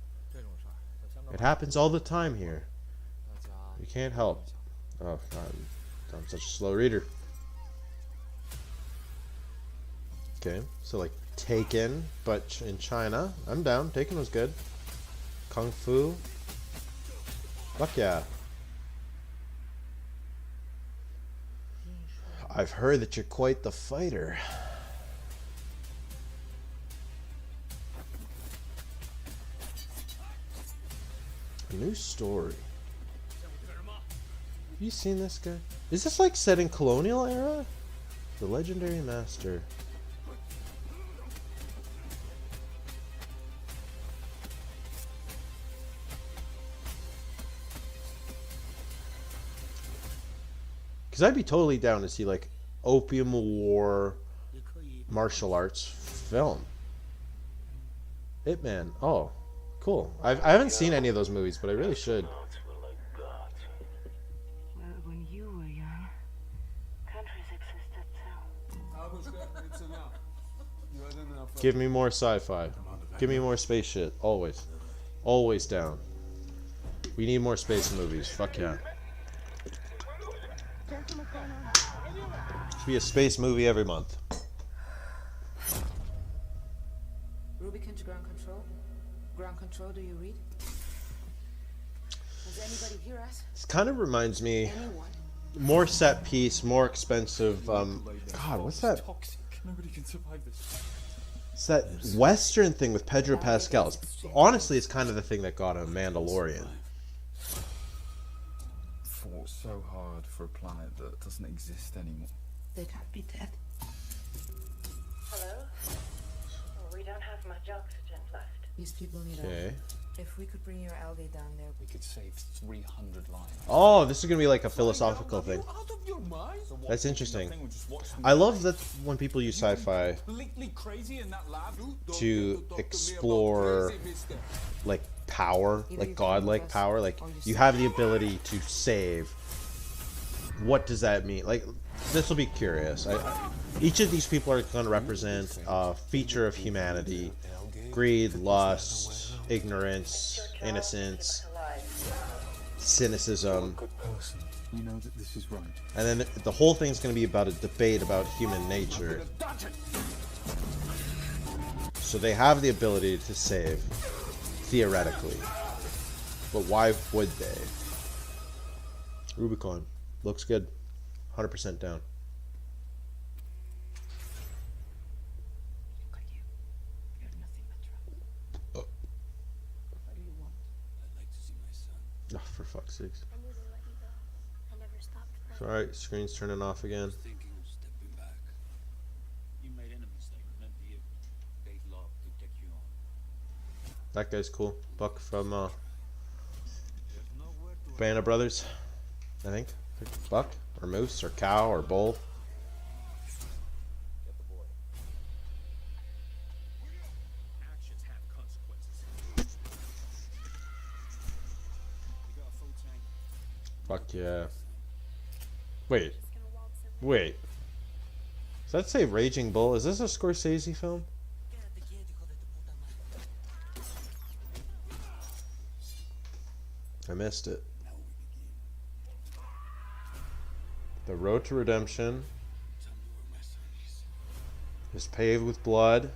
It happens all the time here. You can't help. Oh, I'm such a slow reader. Okay, so like Taken, but in China. I'm down. Taken was good. Kung Fu. Fuck yeah. I've heard that you're quite the fighter. A new story. Have you seen this guy? Is this like set in colonial era? The legendary master. Because I'd be totally down to see like Opium War martial arts film. Ip Man. Oh, cool. I haven't seen any of those movies, but I really should. Well, when you were young, countries existed too. Give me more sci-fi. Give me more space shit. Always. Always down. We need more space movies. Fuck yeah. Should be a space movie every month. Rubicon to ground control. Ground control, do you read? Does anybody hear us? This kind of reminds me, Anyone? more set piece, more expensive. God, what's that? Nobody can survive this. It's that Western thing with Pedro Pascal. Honestly, it's kind of the thing that got him Mandalorian. Fought so hard for a planet that doesn't exist anymore. They can't be dead. Hello? Oh, we don't have much oxygen left. These people need Okay. If we could bring your algae down there, We could save 300 lives. Oh, this is gonna be like a philosophical thing. That's interesting. I love that when people use sci-fi to explore like power, like godlike power. Like you have the ability to save. What does that mean? Like this will be curious. Each of these people are going to represent a feature of humanity: greed, lust, ignorance, innocence, cynicism. You know that this is right. And then the whole thing's going to be about a debate about human nature. So they have the ability to save, theoretically. But why would they? Rubicon. Looks good. 100% down. look at you. You have nothing but trouble. What do you want? I'd like to see my son. Oh, for fuck's sakes. I knew they let you go. I never stopped praying. Alright, screen's turning off again. Thinking of stepping back. You made enemies that remember you. They'd love to take you on. That guy's cool. Buck from Band of Brothers, I think. Buck or Moose or Cow or Bull. Get the boy. Actions have consequences. You got a full tank. Fuck yeah. Wait. Just gonna waltz in. Wait. Does that say Raging Bull? Is this a Scorsese film? I missed it. The road to redemption is paved with blood.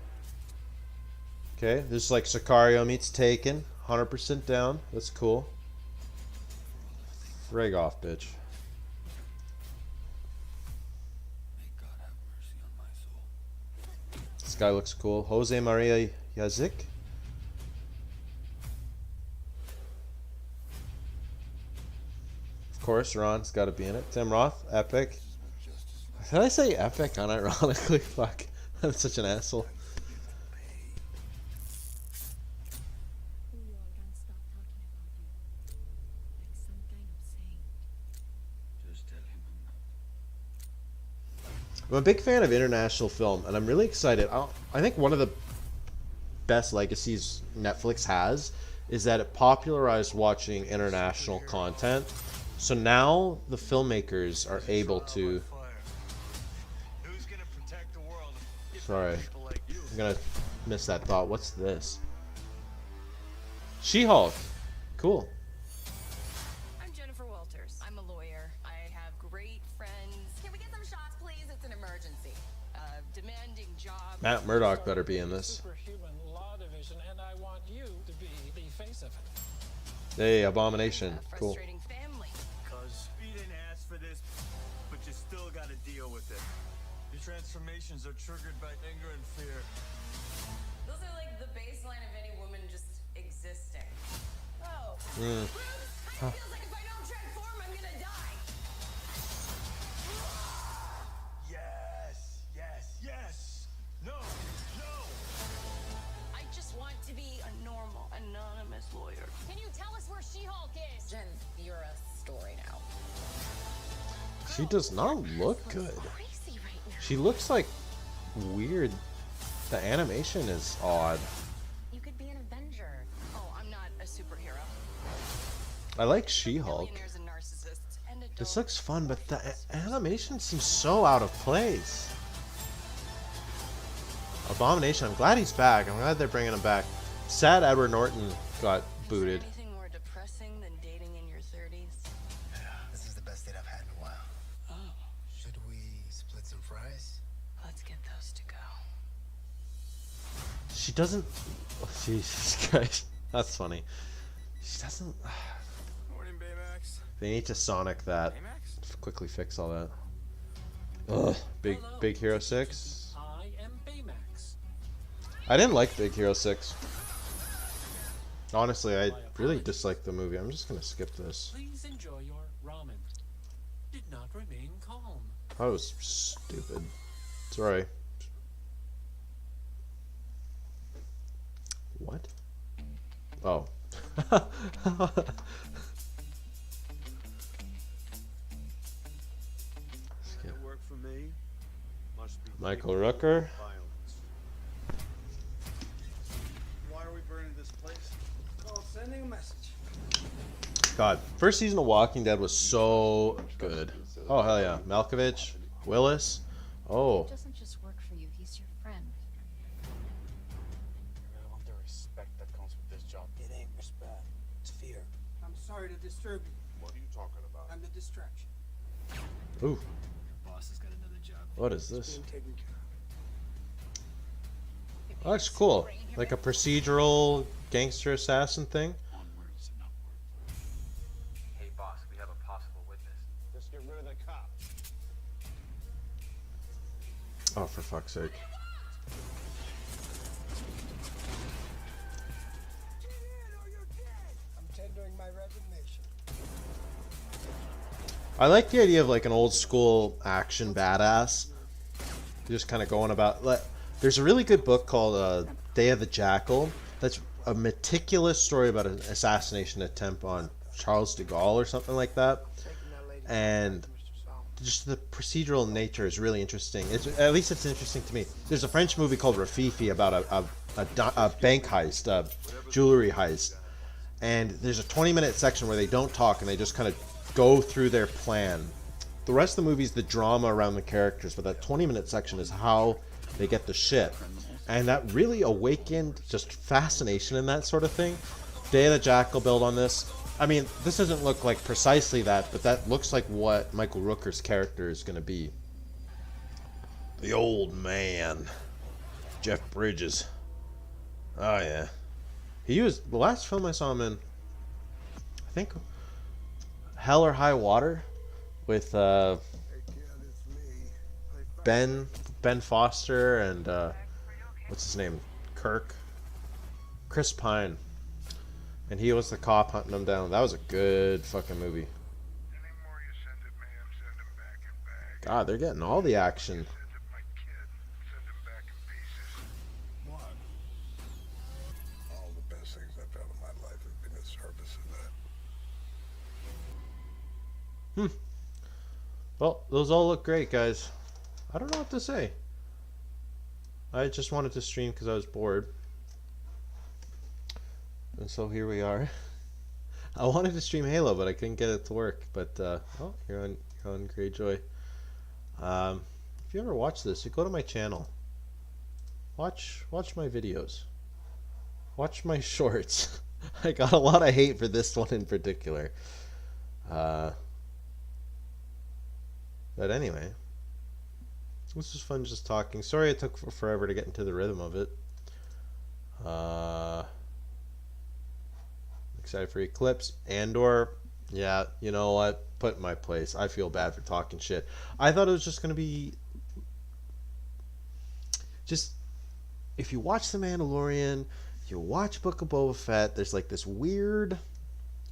Okay, this is like Sicario meets Taken. 100% down. That's cool. Rag off, bitch. May God have mercy on my soul. This guy looks cool. Jose Maria Yazik. Of course, Ron's got to be in it. Tim Roth, epic. Did I say epic unironically? Fuck. I'm such an asshole. Who you all can't stop talking about you. Like some kind of saint. Just tell him I'm not. I'm a big fan of international film, and I'm really excited. I think one of the best legacies Netflix has is that it popularized watching international content. So now the filmmakers are able to Sorry. I'm gonna miss that thought. What's this? She-Hulk. Cool. I'm Jennifer Walters. I'm a lawyer. I have great friends. Can we get some shots, please? It's an emergency. Demanding job. Matt Murdock better be in this. Superhuman Law Division, and I want you to be the face of it. Hey, Abomination. Cool. Frustrating family. Cause you didn't ask for this, but you still gotta deal with it. Your transformations are triggered by anger and fear. Those are like the baseline of any woman just existing. Oh. Mm. Huh. Feels like if I don't transform, I'm gonna die. Yes, yes, yes. No, no. I just want to be a normal, anonymous lawyer. Can you tell us where She-Hulk is? Jen, you're a story now. She does not look good. She looks like weird. The animation is odd. You could be an Avenger. Oh, I'm not a superhero. I like She-Hulk. Billionaires and narcissists and This looks fun, but the animation seems so out of place. Abomination. I'm glad he's back. I'm glad they're bringing him back. Sad Edward Norton got booted. anything more depressing than dating in your 30s? Yeah, this is the best date I've had in a while. Oh. Should we split some fries? Let's get those to go. She doesn't. Oh, Jesus Christ. That's funny. She doesn't. Morning, Baymax. They need to Sonic that. Quickly fix all that. Ugh. Big Hero 6. I am Baymax. I didn't like Big Hero 6. Honestly, I really disliked the movie. I'm just gonna skip this. Please enjoy your ramen. Did not remain calm. That was stupid. Sorry. What? Oh. Can't work for me. Must be Michael Rooker. violence. Why are we burning this place? Called sending a message. God, first season of Walking Dead was so good. Oh hell yeah, Malkovich, Willis. Oh, He doesn't just work for you, he's your friend. I want the respect that comes with this job. It ain't respect. It's fear. I'm sorry to disturb you. What are you talking about? I'm the distraction. ooh, Boss has got another job. what is this? Being taken care of. Oh, that's cool. Like a procedural gangster assassin thing. Onwards and upwards. Hey, boss, we have a possible witness. Just get rid of the cop. Oh, for fuck's sake. I'm tendering my resignation. I like the idea of like an old school action badass. Just kind of going about. There's a really good book called Day of the Jackal. That's a meticulous story about an assassination attempt on Charles de Gaulle or something like that. And just the procedural nature is really interesting. At least it's interesting to me. There's a French movie called Rafifi about a bank heist, a jewelry heist. And there's a 20-minute section where they don't talk and they just kind of go through their plan. The rest of the movie is the drama around the characters, but that 20-minute section is how they get the shit. And that really awakened just fascination in that sort of thing. Day of the Jackal build on this. I mean, this doesn't look like precisely that, but that looks like what Michael Rooker's character is going to be. The old man. Jeff Bridges. Oh, yeah. He was... The last film I saw him in, I think, Hell or High Water, with Ben Foster and what's his name? Chris Pine. And he was the cop hunting him down. That was a good fucking movie. God, they're getting all the action. All the best things I've done in my life have been in service of that. Well, those all look great, guys. I don't know what to say. I just wanted to stream because I was bored. And so here we are. I wanted to stream Halo, but I couldn't get it to work. But, oh, you're on Greyjoy. If you ever watch this, you go to my channel. Watch my videos. Watch my shorts. I got a lot of hate for this one in particular. But anyway, this was fun just talking. Sorry it took forever to get into the rhythm of it. Excited for Eclipse. Andor, yeah, you know what? Put in my place. I feel bad for talking shit. I thought it was just going to be... Just... If you watch The Mandalorian, you watch Book of Boba Fett, there's like this weird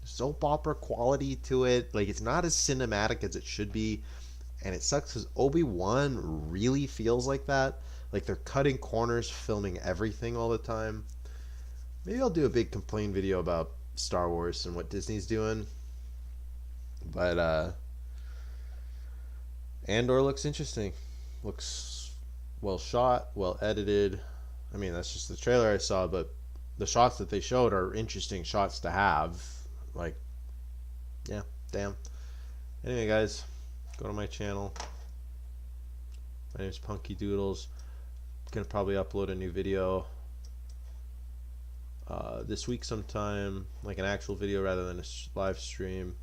soap opera quality to it. Like, it's not as cinematic as it should be. And it sucks because Obi-Wan really feels like that. Like, they're cutting corners, filming everything all the time. Maybe I'll do a big complaint video about Star Wars and what Disney's doing. But, Andor looks interesting. Looks well shot, well edited. I mean, that's just the trailer I saw, but the shots that they showed are interesting shots to have. Like, yeah, damn. Anyway, guys, go to my channel. My name's Punky Doodles. Gonna probably upload a new video this week sometime, like an actual video rather than a live stream.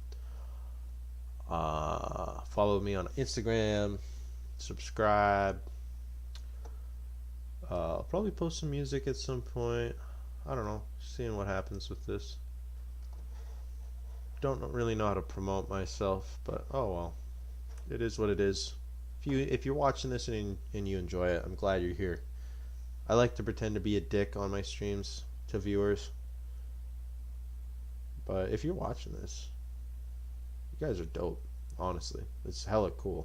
Follow me on Instagram, subscribe. I'll probably post some music at some point. I don't know, seeing what happens with this. Don't really know how to promote myself, but oh well, it is what it is. If you're watching this and you enjoy it, I'm glad you're here. I like to pretend to be a dick on my streams to viewers, but if you're watching this, you guys are dope. Honestly, it's hella cool.